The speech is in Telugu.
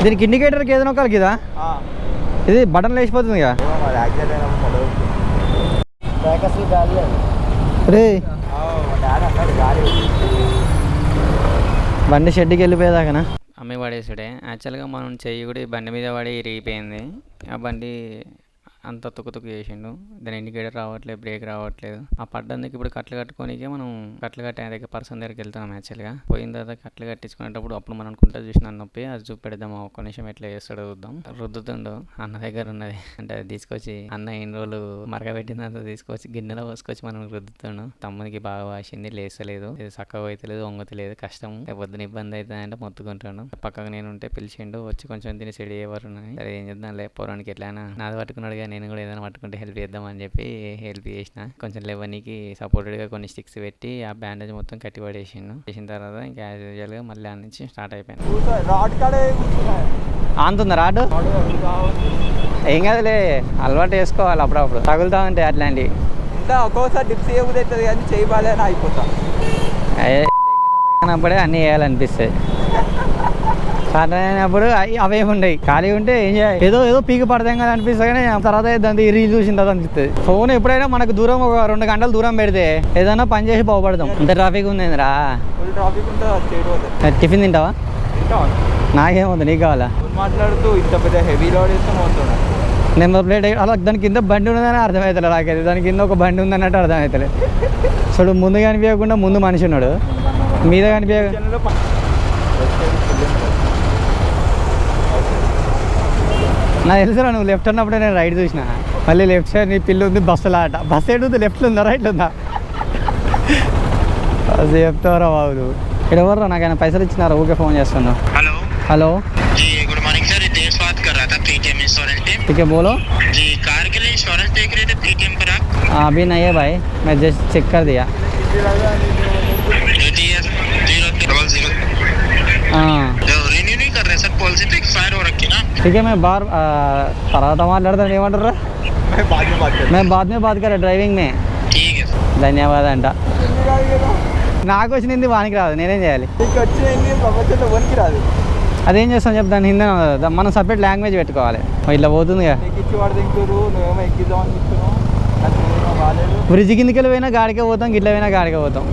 దీనికి ఇండికేటర్కి ఏదైనా ఒకరికి ఇదా ఇది బటన్ లేచిపోతుంది ఇక రే బండి షెడ్కి వెళ్ళిపోయేదాకనా అమ్మి పడేసాడే. యాక్చువల్గా మనం చెయ్యి కూడా బండి మీద పడి ఇరిగిపోయింది. ఆ బండి అంత తుక్కు చేసిండు. దాని ఇండికేటర్ రావట్లేదు, బ్రేక్ రావట్లేదు. ఆ పడ్డందుకు ఇప్పుడు కట్లు కట్టుకోనికే మనం కట్లు కట్టే దగ్గర పర్సన్ దగ్గరికి వెళ్తాం. యాక్చువల్గా పోయిన తర్వాత కట్లు కట్టించుకునేటప్పుడు అప్పుడు మనం కుంట చూసిన నొప్పి అది చూపెడదాం. ఒక్క నిమిషం ఎట్లా చేస్తాడో చూద్దాం. రుద్దుతుండు అన్న దగ్గర ఉన్నది అంటే అది తీసుకొచ్చి అన్న ఎన్ని రోజులు మరగబెట్టిందంతా తీసుకొచ్చి గిన్నెలో పోసుకొచ్చి మనం రుద్దుతుండు. తమ్మునికి బాగా వాసింది, లేస్తలేదు, చక్కగా అవుతలేదు, వంగతలేదు, కష్టం పొద్దున ఇబ్బంది అవుతుంది అంటే మొత్తుకుంటాను. పక్కకు నేను ఉంటే పిలిచిండు, వచ్చి కొంచెం తిని చెడి అయ్యేవారు. సరే ఏం చేద్దాం లే పోరానికి ఎట్లయినా నాది పట్టుకున్నాడు కానీ నేను కూడా ఏదైనా పట్టుకుంటే హెల్ప్ చేద్దాం అని చెప్పి హెల్ప్ చేసిన. కొంచెం లెవెన్కి సపోర్టెడ్గా కొన్ని స్టిక్స్ పెట్టి ఆ బ్యాండేజ్ మొత్తం కట్టి పడేసిండు. చేసిన తర్వాత ఇంకా యాజ్ యూజువల్గా మళ్ళీ ఆ నుంచి స్టార్ట్ అయిపోయింది. ఆంతుందా రాడ్? ఏం కదలే, అలవాటు వేసుకోవాలి. అప్పుడప్పుడు తగులుతా ఉంటాయి అట్లాంటివి. ఒక్కోసారి డిప్స్ ఏముదవుతుంది కానీ చేయి బాగాలేని అయిపోతాం. అప్పుడే అన్నీ వేయాలనిపిస్తాయి. అయినప్పుడు అవేమి ఉండవు. ఖాళీ ఉంటే ఏం చేయాలి, ఏదో పీకి పడతాం కదా అనిపిస్తుంది. కానీ తర్వాత దాన్ని రీల్ చూసిన తర్వాత అనిపిస్తుంది. ఫోన్ ఎప్పుడైనా మనకు దూరం ఒక 2 గంటలు దూరం పెడితే ఏదైనా పని చేసి బాగుపడతాం. ఇంత ట్రాఫిక్ ఉంది రా. టిఫిన్ తింటావా? నాకేమవుతుంది, నీకు కావాలా? మాట్లాడుతూ ఇంత పెద్ద హెవీ లోడ్ వేస్తే నెంబర్ ప్లేట్ అలా దాని కింద బండి ఉన్నదని అర్థమవుతుంది. నాకైతే దాని కింద ఒక బండి ఉందన్నట్టు అర్థమవుతుంది. చూడు, ముందు కనిపించకుండా ముందు మనిషి ఉన్నాడు, మీద కనిపించ. నాకు తెలుసురా, నువ్వు లెఫ్ట్ అన్నప్పుడే నేను రైట్ చూసిన. మళ్ళీ లెఫ్ట్ సైడ్ నీ పిల్లి ఉంది, బస్సులో ఆట. బస్ సైడ్ ఉంది, లెఫ్ట్లో ఉందా రైట్లో ఉందా? అది చెప్తావరా బాబు నువ్వు. ఇక్కడ ఎవర్రా? నాకైనా పైసలు ఇచ్చినారా? ఊకే ఫోన్ చేస్తున్నావు. हेलो जी, गुड मॉर्निंग सर। देश बात कर रहा था पेटीएम इंश्योरेंस टीम। ठीक है, बोलो जी, कार के लिए इंश्योरेंस देख रहे थे पेटीएम पर आप? अभी नहीं है भाई, मैं जस्ट चेक कर दिया। हाँ, रिन्यू नहीं कर रहे सर, पॉलिसी तो एक्सपायर हो रखी ना। ठीक है, मैं बार తర్వాత మాట్లాడతా. ఏమంటారా? मैं बाद में बात करें ड्राइविंग में. ठीक है, ధన్యవాదాలు అంట. నాకు వచ్చింది వానికి రాదు, నేనేం చేయాలి? ప్రపంచంలో రాదు. అదేం చేస్తాం చెప్పు. దాని హిందీ మనం సపరేట్ లాంగ్వేజ్ పెట్టుకోవాలి. ఇట్లా పోతుంది బ్రిడ్జ్ కిందకి వెళ్ళి పోయినా గాడికే పోతాం, గిట్ల పోయినా గాడికే పోతాం.